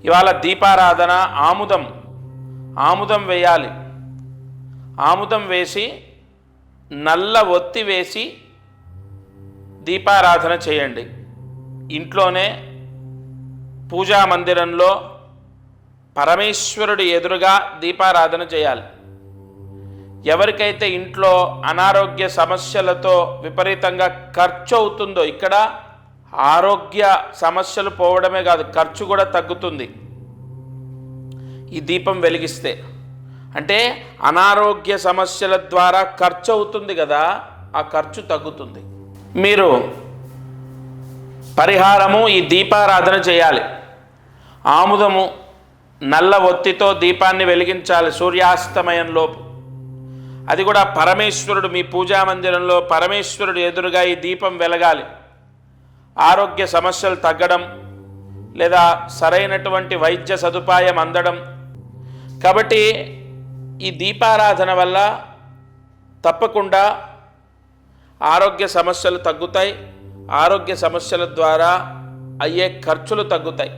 ఇవాళ దీపారాధన ఆముదం వేయాలి. ఆముదం వేసి నల్ల ఒత్తి వేసి దీపారాధన చేయండి. ఇంట్లోనే పూజా మందిరంలో పరమేశ్వరుడి ఎదురుగా దీపారాధన చేయాలి. ఎవరికైతే ఇంట్లో అనారోగ్య సమస్యలతో విపరీతంగా ఖర్చు అవుతుందో, ఇక్కడ ఆరోగ్య సమస్యలు పోవడమే కాదు, ఖర్చు కూడా తగ్గుతుంది ఈ దీపం వెలిగిస్తే. అంటే అనారోగ్య సమస్యల ద్వారా ఖర్చు అవుతుంది కదా, ఆ ఖర్చు తగ్గుతుంది. మీరు పరిహారము ఈ దీపారాధన చేయాలి. ఆముదము నల్ల ఒత్తితో దీపాన్ని వెలిగించాలి సూర్యాస్తమయంలోపు. అది కూడా పరమేశ్వరుడు మీ పూజా మందిరంలో పరమేశ్వరుడు ఎదురుగా ఈ దీపం వెలగాలి. ఆరోగ్య సమస్యలు తగ్గడం లేదా సరైనటువంటి వైద్య సదుపాయం అందడం. కాబట్టి ఈ దీపారాధన వల్ల తప్పకుండా ఆరోగ్య సమస్యలు తగ్గుతాయి. ఆరోగ్య సమస్యల ద్వారా అయ్యే ఖర్చులు తగ్గుతాయి.